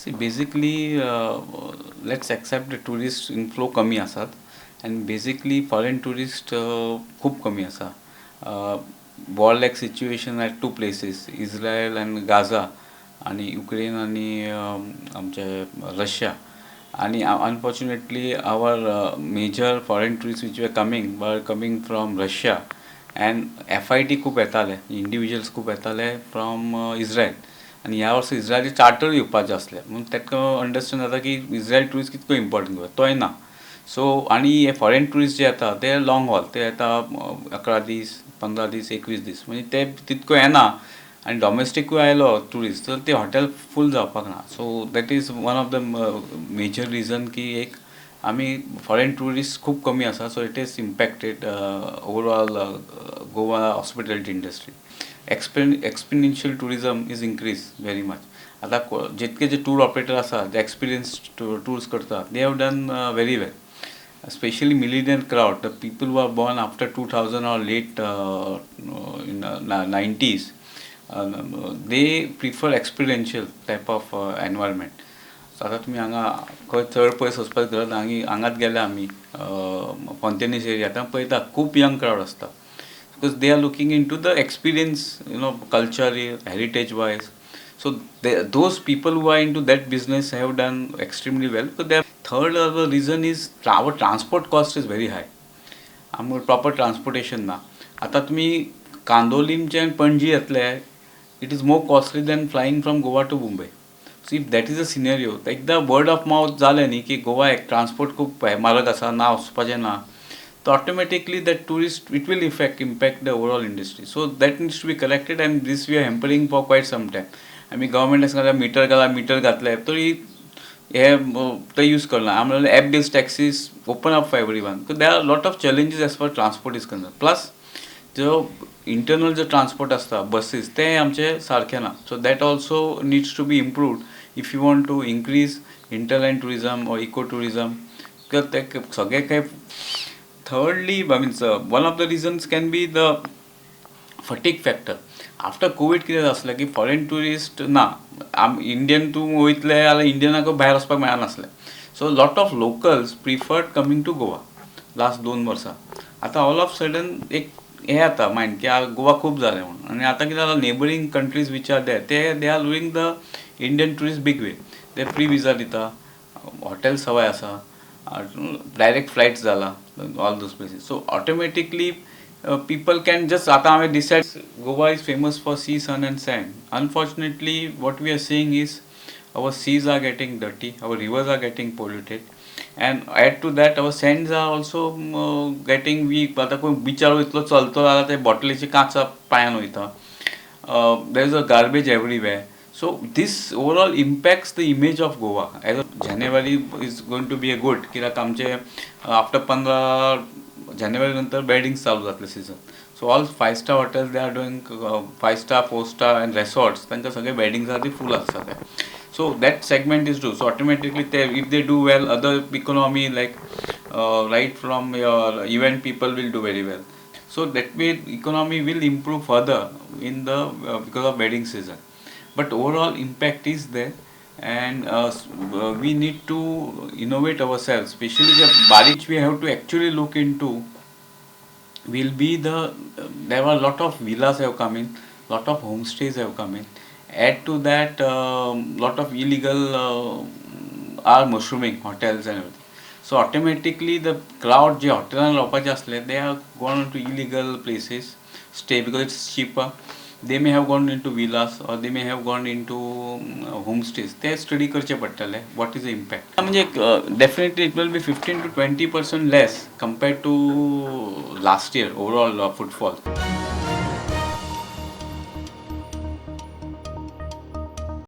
See, basically, let's accept the tourist inflow कमी आसात and basically foreign tourist खूप कमी आसा. War like situation at two places, Israel and Gaza, आणि Ukraine आणि आमचे रशिया. आणि unfortunately our major foreign tourists which were coming were coming from Russia and FIT खूप येताले, individuals खूप येताले from Israel. आणि ह्या वर्सा इस्रायली चार्टर येवपाचे आसले म्हणून तेका अंडरस्टँड जाता की इस्रायल टुरिस्ट कितको इम्पॉर्टंट गोवा तोय ना. सो आणि हे फॉरेन टुरिस्ट जे येता ते लॉंग हॉल ते येता 11 दीस 15 दीस 21 दीस म्हणजे ते तितको येना आणि डॉमेस्टिकूय आयलो टुरिस्ट तर ते हॉटेल फूल जावपाक ना. So that is one of the major reason की एक आमी फॉरेन टुरिस्ट खूप कमी आसा. So it is impacted overall Goa hospitality industry. Experiential tourism is increase very much. आता जितके जे टूर ऑपरेटर आसा जे एक्सपिरियन्स टूर्स करता they have done very well. Especially millennial crowd, the people who are born after 2000 or late in 90s, they prefer experiential type of environment. So आता तुम्ही हांगा खंय चड पयस वचपाक गरज ना. हांगात गेले आमी फॉन्टेनीस एरिया आतां पळयता खूब यंग क्रावड आसता because they are looking into the experience, culture, heritage wise. So those people who are into that business have done extremely well. So their third reason is our transport cost is very high. आमकां proper transportation ना. आता तुम्ही कांदोलीमच्यान पणजी येतले it is more costly than flying from Goa to Mumbai. So if that is a scenario एकदा word of mouth जालें न्ही की गोवा एक ट्रान्सपोर्ट खूब म्हारग आसा ना वचपाचें ना. So automatically that tourist it will impact the overall industry. So that needs to be corrected and this we are hampering for quite some time. आमी गव्हर्मेंट सांगता मीटर घातले तरी हे ते यूज करना. आमी app based taxis open up for everyone. So there are lot of challenges as far transport is concern. Plus जो internal जो ट्रान्सपोर्ट आसता बसीस ते आमचे सारखे ना. So that also needs to be improved if you want to increase hinterland tourism और eco tourism. ते सगळे काही. Thirdly, one of the reasons can be the fatigue factor. After COVID कितें जासलें की फॉरेन टुरिस्ट ना इंडियन तूं वयतले जाल्यार इंडियनाक भायर वचपाक मेळनासलें. So lot of locals preferred coming to Goa last 2 वर्सां. आतां ऑल ऑफ सडन एक हे जाता मायंड की गोवा खूब जालें म्हणून. आनी आतां कितें जालां neighbouring countries which are there they are luring the Indian tourist big way. ते फ्री विजा दिता, हॉटेल सवाय आसा, डायरेक्ट फ्लायट्स जाला all those places. So automatically people can just आता आम्ही decide Goa is famous for sea, sun and sand. Unfortunately what we are seeing is our seas are getting dirty, our rivers are getting polluted, and add to that our sands are also getting weak. आता कोण बिचार इतलो चलतो जाल्यार ते बॉटलीची काचा पांयान वयता. There is a garbage everywhere. So this overall impacts the image of Goa. As of January is going to be a good कित्याक आमचे आफ्टर 15 जानेवारी नंतर वेडिंग्स चालू जातले season. So all 5-star hotels they are doing 5-star 4-star and resorts तांकां सगळे weddings are ती full आसता ते. So that segment is do. So automatically ते if they do well other economy like right from your event people will do very well. So that way economy will improve further in the because of wedding season. But overall impact is there and we need to innovate ourselves, especially the barich we have to actually look into will be there were a lot of villas have come in, lot of homestays have come in. Add to that lot of illegal are mushrooming hotels and everything. So automatically the crowd जे हॉटेलान रावपाचे आसले they have gone into illegal places stay because it's cheaper. They may have gone into villas or they may have gone into homestays. ते study करचे पडटले what is the impact. म्हणजे definitely it will be 15 to 20% less compared to last year overall footfall.